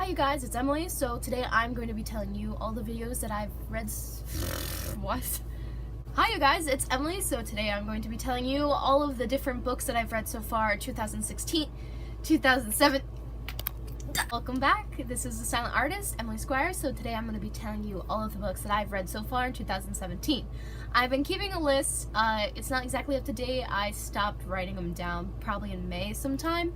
you guys, it's Emily. So today I'm going to be telling you all the videos that I've read. What? Hi you guys, it's Emily. So today I'm going to be telling you all of the different books that I've read so far 2016, 2007. Welcome back. This is the silent artist, Emily Squires. So today I'm going to be telling you all of the books that I've read so far in 2017. I've been keeping a list. It's not exactly up to date. I stopped writing them down probably in May sometime.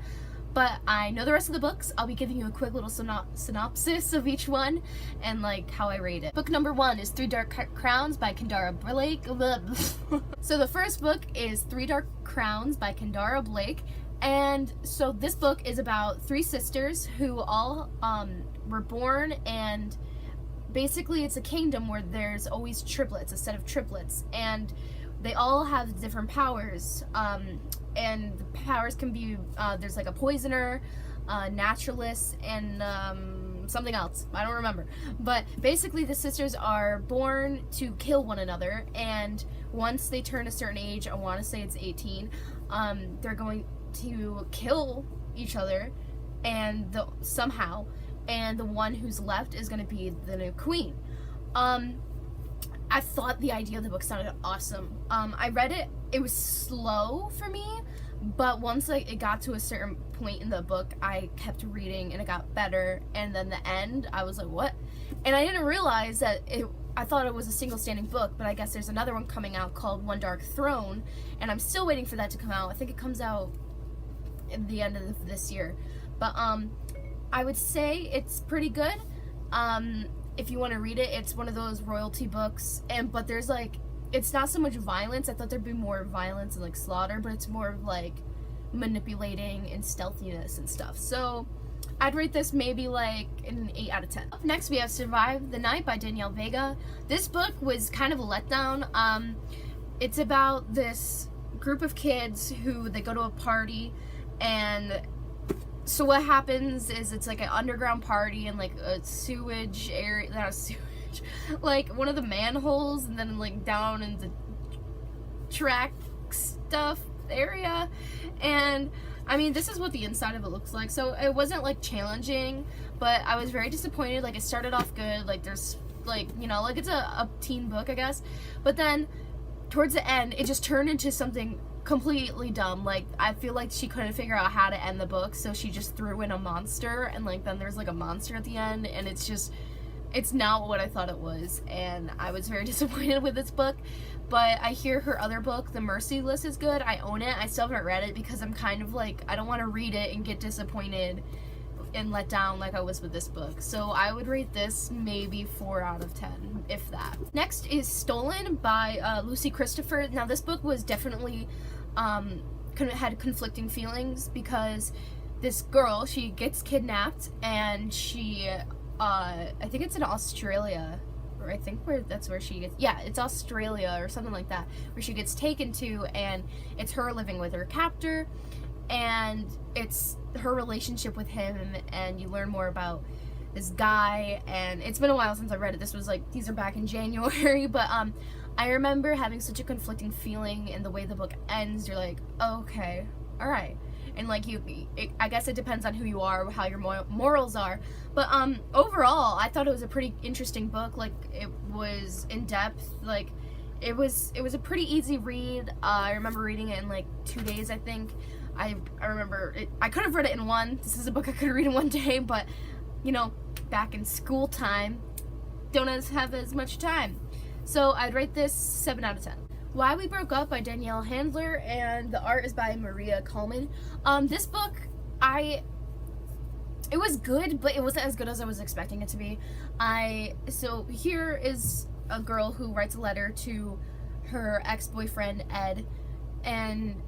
But I know the rest of the books. I'll be giving you a quick little synopsis of each one and like how I rate it. Book number 1 is Three Dark Crowns by Kendara Blake. So the first book is Three Dark Crowns by Kendara Blake. And so this book is about 3 sisters who all were born, and basically it's a kingdom where there's always triplets, a set of triplets, and they all have different powers. And the powers can be, there's like a poisoner, naturalist, and something else. I don't remember. But basically the sisters are born to kill one another, and once they turn a certain age, I want to say it's 18, they're going to kill each other, and somehow, and the one who's left is going to be the new queen. I thought the idea of the book sounded awesome. I read it. It was slow for me, but once it got to a certain point in the book, I kept reading and it got better. And then the end, I was like, what? And I didn't realize that I thought it was a single standing book, but I guess there's another one coming out called One Dark Throne, and I'm still waiting for that to come out. I think it comes out at the end of this year. But I would say it's pretty good. If you want to read it, it's one of those royalty books, but there's like, it's not so much violence. I thought there'd be more violence and like slaughter, but it's more of like manipulating and stealthiness and stuff. So I'd rate this maybe like an 8 out of 10. Up next we have Survive the Night by Danielle Vega. This book was kind of a letdown. It's about this group of kids who they go to a party, and so what happens is it's like an underground party in like a sewage area, not a sewage, like one of the manholes, and then like down in the track stuff area. And I mean, this is what the inside of it looks like. So it wasn't like challenging, but I was very disappointed. Like it started off good, like there's like, you know, like it's a teen book, I guess, but then towards the end it just turned into something completely dumb. Like I feel like she couldn't figure out how to end the book, so she just threw in a monster, and like then there's like a monster at the end, and it's not what I thought it was, and I was very disappointed with this book. But I hear her other book, The Merciless, is good. I own it. I still haven't read it because I'm kind of like, I don't want to read it and get disappointed and let down like I was with this book. So I would rate this maybe 4 out of 10, if that. Next is Stolen by Lucy Christopher. Now this book was definitely had conflicting feelings, because this girl, she gets kidnapped, and she I think it's in Australia, or I think that's where she gets, yeah, it's Australia or something like that, where she gets taken to, and it's her living with her captor, and it's her relationship with him, and you learn more about this guy. And it's been a while since I read it. This was like, these are back in January, but I remember having such a conflicting feeling in the way the book ends. You're like, okay, all right. And like I guess it depends on who you are, how your morals are. But overall, I thought it was a pretty interesting book. Like it was in depth. Like it was a pretty easy read. I remember reading it in like 2 days, I think. I remember it. I could have read it in one. This is a book I could read in one day, but you know, back in school time, don't have as much time. So I'd rate this 7 out of 10. Why We Broke Up by Danielle Handler, and the art is by Maria Coleman. This book, it was good, but it wasn't as good as I was expecting it to be. So here is a girl who writes a letter to her ex-boyfriend Ed, and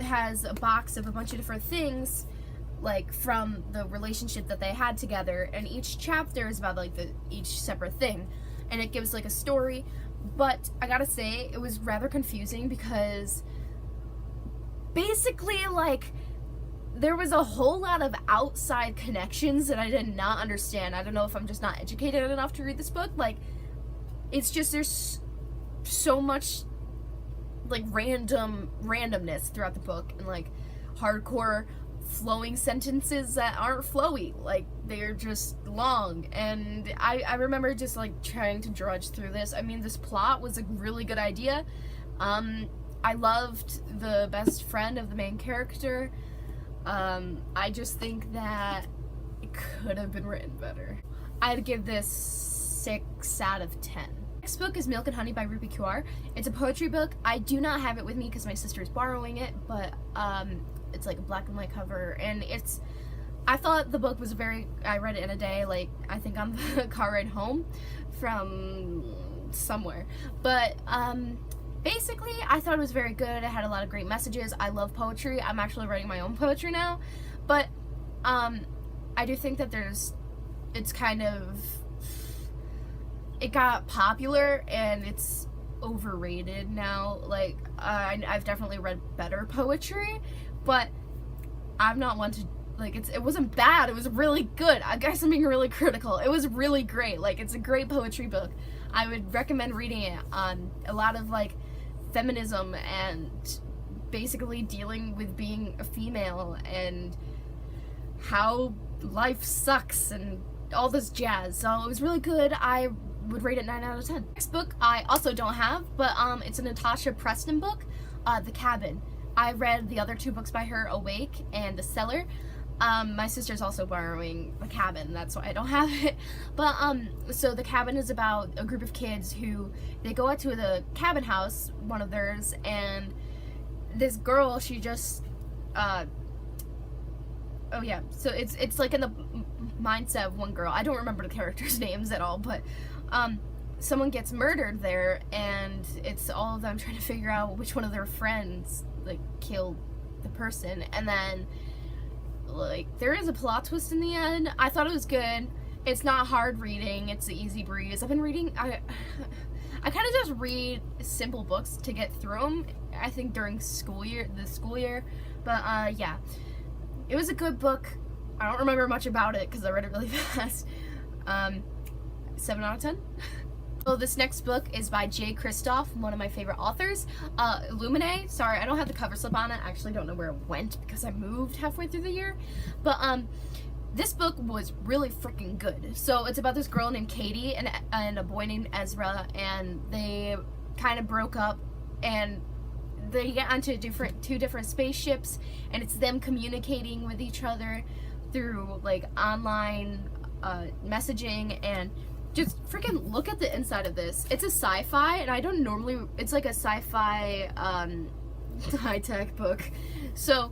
has a box of a bunch of different things, like from the relationship that they had together, and each chapter is about like each separate thing, and it gives like a story. But I gotta say, it was rather confusing, because basically like there was a whole lot of outside connections that I did not understand. I don't know if I'm just not educated enough to read this book. Like it's just, there's so much like randomness throughout the book, and like hardcore flowing sentences that aren't flowy, like they're just long. And I remember just like trying to drudge through this. I mean, this plot was a really good idea. I loved the best friend of the main character. I just think that it could have been written better. I'd give this 6 out of 10. Next book is Milk and Honey by Ruby Kaur. It's a poetry book. I do not have it with me because my sister is borrowing it, but it's like a black and white cover, and I thought the book was I read it in a day, like I think on the car ride home from somewhere. But basically I thought it was very good. It had a lot of great messages. I love poetry. I'm actually writing my own poetry now, but I do think that it's kind of, it got popular and it's overrated now. Like I've definitely read better poetry, but I'm not one to, like, it wasn't bad, it was really good. I guess I'm being really critical. It was really great. Like, it's a great poetry book. I would recommend reading it on a lot of like feminism and basically dealing with being a female and how life sucks and all this jazz. So it was really good. I would rate it 9 out of 10. Next book I also don't have, but it's a Natasha Preston book, The Cabin. I read the other 2 books by her, Awake and The Cellar. My sister's also borrowing The Cabin, that's why I don't have it. But so The Cabin is about a group of kids who, they go out to the cabin house, one of theirs, and this girl, she just oh yeah, so it's like in the mindset of one girl. I don't remember the characters' names at all, but someone gets murdered there, and it's all of them trying to figure out which one of their friends like killed the person. And then like there is a plot twist in the end. I thought it was good. It's not hard reading. It's an easy breeze. I've been reading, I kind of just read simple books to get through them, I think during the school year, but yeah, it was a good book. I don't remember much about it because I read it really fast. 7 out of 10. So this next book is by Jay Kristoff, one of my favorite authors. Illuminae. Sorry, I don't have the cover slip on it. I actually don't know where it went because I moved halfway through the year. But this book was really freaking good. So it's about this girl named Katie and a boy named Ezra, and they kind of broke up, and they get onto two different spaceships, and it's them communicating with each other through like online messaging. And just freaking look at the inside of this. It's a sci-fi, and I don't normally, it's like a sci-fi high-tech book, so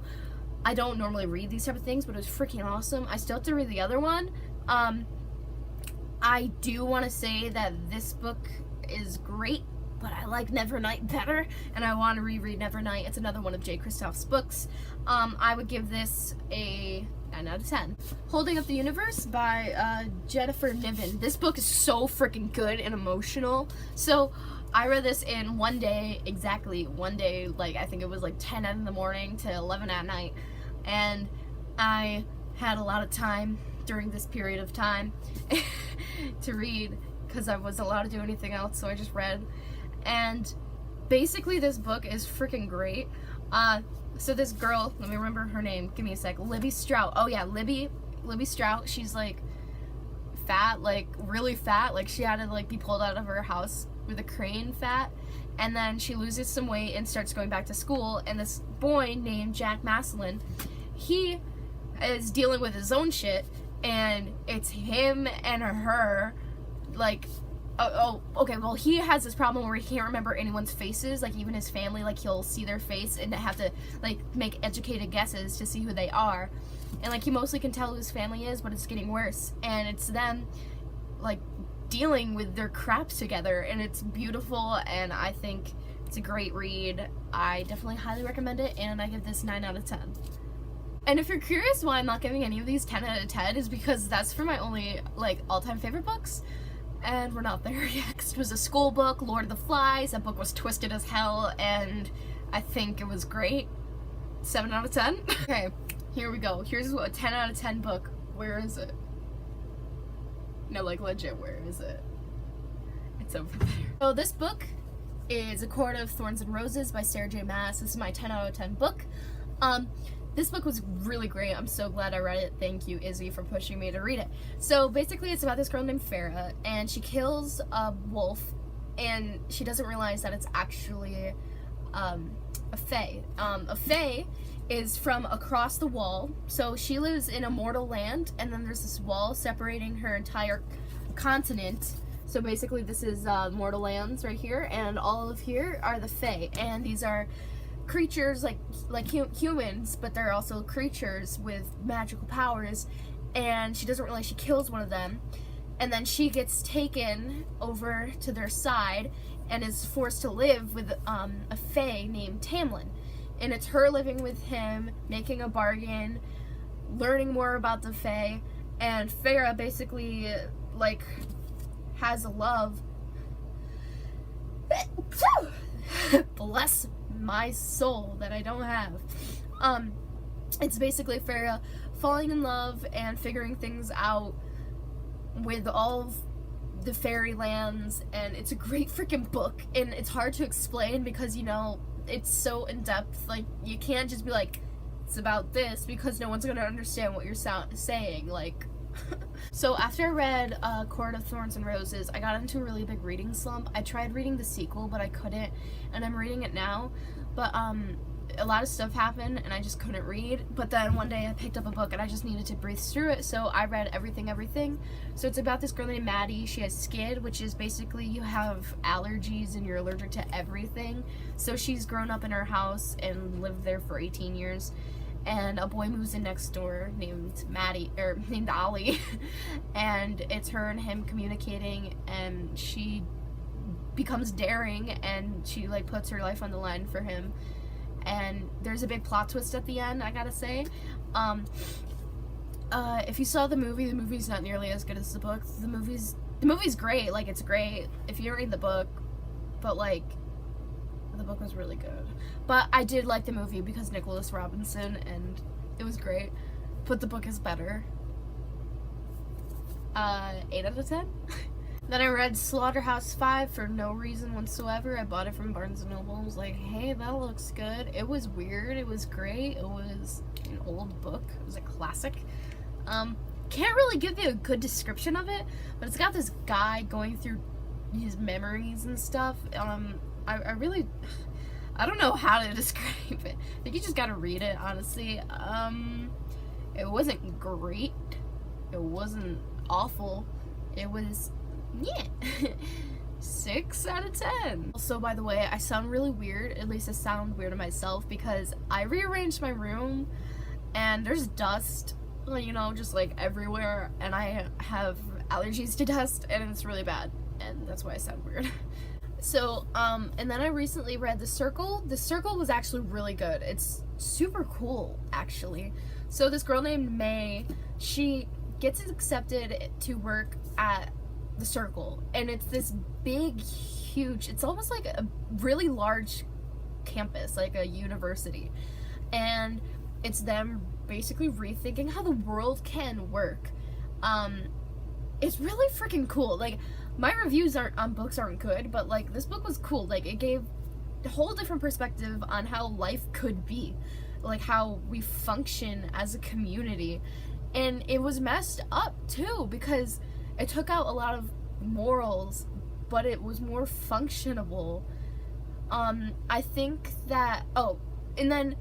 I don't normally read these type of things, but it was freaking awesome. I still have to read the other one. I do want to say that this book is great, but I like Nevernight better, and I want to reread Nevernight. It's another one of Jay Kristoff's books. I would give this a 9 out of 10. Holding Up the Universe by Jennifer Niven. This book is so freaking good and emotional. So I read this in one day, exactly one day, like I think it was like 10 in the morning to 11 at night, and I had a lot of time during this period of time to read because I wasn't allowed to do anything else, so I just read. And basically this book is freaking great. So this girl, let me remember her name, give me a sec, Libby Strout. Oh yeah, Libby Strout. She's like fat, like really fat, like she had to like be pulled out of her house with a crane fat, and then she loses some weight and starts going back to school, and this boy named Jack Maslin, he is dealing with his own shit, and it's him and her, like, okay, well, he has this problem where he can't remember anyone's faces, like even his family, like he'll see their face and have to like make educated guesses to see who they are, and like he mostly can tell who his family is, but it's getting worse, and it's them like dealing with their crap together, and it's beautiful, and I think it's a great read. I definitely highly recommend it, and I give this 9 out of 10. And if you're curious why I'm not giving any of these 10 out of 10, is because that's for my only like all-time favorite books, and we're not there yet. Next was a school book, Lord of the Flies. That book was twisted as hell, and I think it was great. 7 out of 10. Okay, here we go. Here's a 10 out of 10 book. Where is it? No, like legit, where is it? It's over there. So this book is A Court of Thorns and Roses by Sarah J. Maas. This is my 10 out of 10 book. this book was really great. I'm so glad I read it. Thank you, Izzy, for pushing me to read it. So basically it's about this girl named Farah, and she kills a wolf, and she doesn't realize that it's actually a fae. A fae is from across the wall. So she lives in a mortal land, and then there's this wall separating her entire continent. So basically this is mortal lands right here, and all of here are the fae, and these are creatures like humans, but they're also creatures with magical powers. And she doesn't realize she kills one of them, and then she gets taken over to their side and is forced to live with a fae named Tamlin. And it's her living with him, making a bargain, learning more about the fae, and Farah basically like has a love. Bless my soul that I don't have. It's basically Farah falling in love and figuring things out with all of the fairy lands, and it's a great freaking book, and it's hard to explain because, you know, it's so in-depth. Like, you can't just be like, it's about this, because no one's gonna understand what you're saying, like. So after I read Court of Thorns and Roses, I got into a really big reading slump. I tried reading the sequel, but I couldn't, and I'm reading it now, but a lot of stuff happened and I just couldn't read. But then one day I picked up a book and I just needed to breathe through it, so I read Everything. So it's about this girl named Maddie. She has SCID, which is basically you have allergies and you're allergic to everything. So she's grown up in her house and lived there for 18 years. And a boy moves in next door named named Ollie, and it's her and him communicating, and she becomes daring, and she like puts her life on the line for him. And there's a big plot twist at the end, I gotta say. If you saw the movie's not nearly as good as the book. The movie's great, like, it's great if you read the book, but like the book was really good. But I did like the movie because Nicholas Robinson, and it was great. But the book is better. 8 out of 10. Then I read Slaughterhouse V for no reason whatsoever. I bought it from Barnes & Noble. I was like, hey, that looks good. It was weird. It was great. It was an old book. It was a classic. Can't really give you a good description of it, but it's got this guy going through his memories and stuff. I don't know how to describe it. I think you just gotta read it, honestly. It wasn't great. It wasn't awful. It was, yeah, 6 out of 10. Also, by the way, I sound really weird. At least I sound weird to myself because I rearranged my room and there's dust, you know, just like everywhere, and I have allergies to dust and it's really bad, and that's why I sound weird. So, and then I recently read The Circle. The Circle was actually really good. It's super cool, actually. So this girl named May, she gets accepted to work at The Circle, and it's this big, huge, it's almost like a really large campus, like a university. And it's them basically rethinking how the world can work. It's really freaking cool. Like, my reviews on books aren't good, but like this book was cool. Like, it gave a whole different perspective on how life could be, like how we function as a community. And it was messed up too because it took out a lot of morals, but it was more functionable. I think that, and then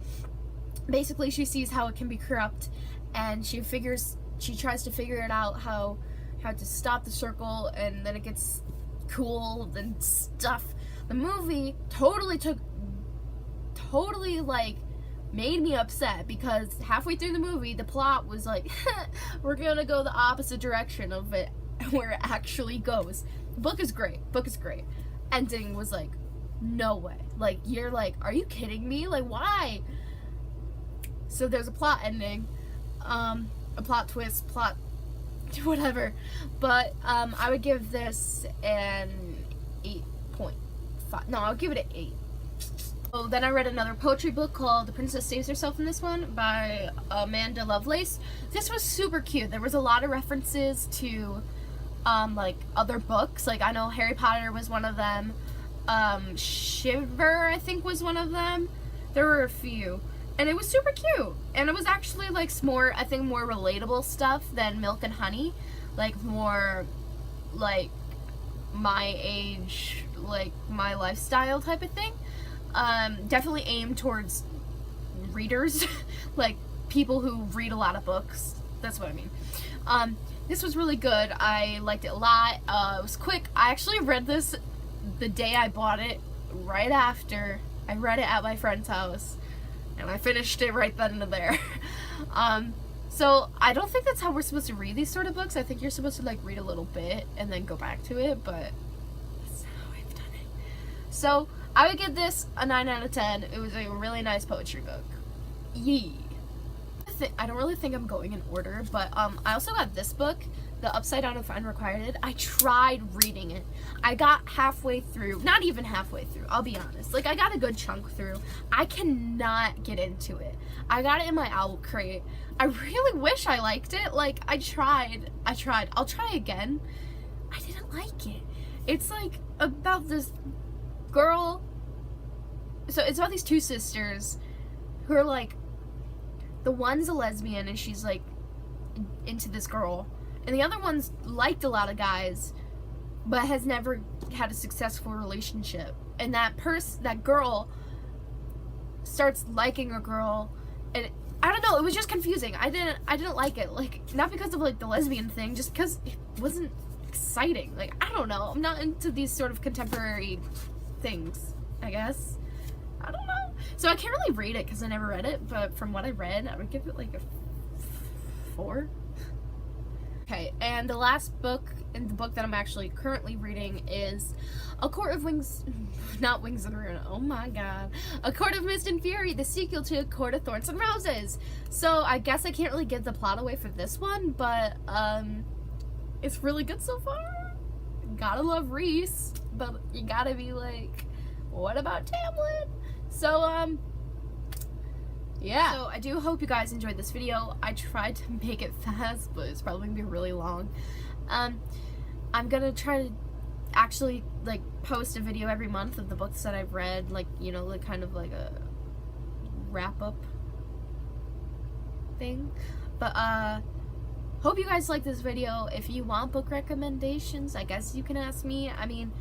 basically she sees how it can be corrupt, and she tries to figure it out how to stop the circle, and then it gets cool and stuff. The movie totally like made me upset because halfway through the movie the plot was like we're gonna go the opposite direction of it where it actually goes. The book is great. Ending was like, no way. Like, you're like, are you kidding me? Like, why? So there's a plot ending, a plot twist, whatever, but I would give this an 8.5. No, I'll give it an 8. So then I read another poetry book called The Princess Saves Herself in this one by Amanda Lovelace. This was super cute. There was a lot of references to like other books. Like, I know Harry Potter was one of them. Shiver, I think, was one of them. There were a few. And it was super cute. And it was actually like more, I think, more relatable stuff than Milk and Honey. Like more like my age, like my lifestyle type of thing. Definitely aimed towards readers, like people who read a lot of books. That's what I mean. This was really good. I liked it a lot. It was quick. I actually read this the day I bought it, right after I read it at my friend's house, and I finished it right then and there. So I don't think that's how we're supposed to read these sort of books. I think you're supposed to like read a little bit and then go back to it, but that's not how I've done it. So I would give this a 9 out of 10. It was a really nice poetry book. Yee. I don't really think I'm going in order, but I also got this book, The Upside Down of Unrequited. I tried reading it. I got halfway through, not even halfway through, I'll be honest. Like, I got a good chunk through. I cannot get into it. I got it in my owl crate. I really wish I liked it. Like, I tried. I'll try again. I didn't like it. It's like about this girl. So it's about these two sisters who are like, the one's a lesbian and she's like into this girl, and the other one's liked a lot of guys but has never had a successful relationship, and that girl starts liking a girl, and I don't know, it was just confusing. I didn't like it, like not because of like the lesbian thing, just because it wasn't exciting. Like, I don't know, I'm not into these sort of contemporary things, I guess. I don't know. So I can't really rate it because I never read it, but from what I read, I would give it like a 4. Okay, and the last book, and the book that I'm actually currently reading, is A Court of Wings, not Wings and Ruin, oh my god. A Court of Mist and Fury, the sequel to A Court of Thorns and Roses. So I guess I can't really give the plot away for this one, but it's really good so far. Gotta love Reese, but you gotta be like, what about Tamlin? So, yeah. So I do hope you guys enjoyed this video. I tried to make it fast, but it's probably gonna be really long. I'm gonna try to actually, like, post a video every month of the books that I've read, like, you know, like, kind of like a wrap-up thing. But, hope you guys like this video. If you want book recommendations, I guess you can ask me. I mean,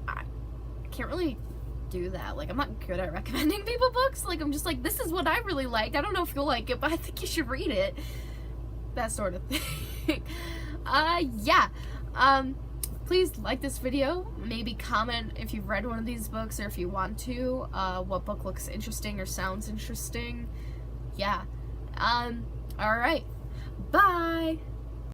I can't really do that. Like, I'm not good at recommending people books. Like, I'm just like, this is what I really liked. I don't know if you'll like it, but I think you should read it. That sort of thing. Yeah. Please like this video. Maybe comment if you've read one of these books, or if you want to, what book looks interesting or sounds interesting. Yeah. Alright. Bye!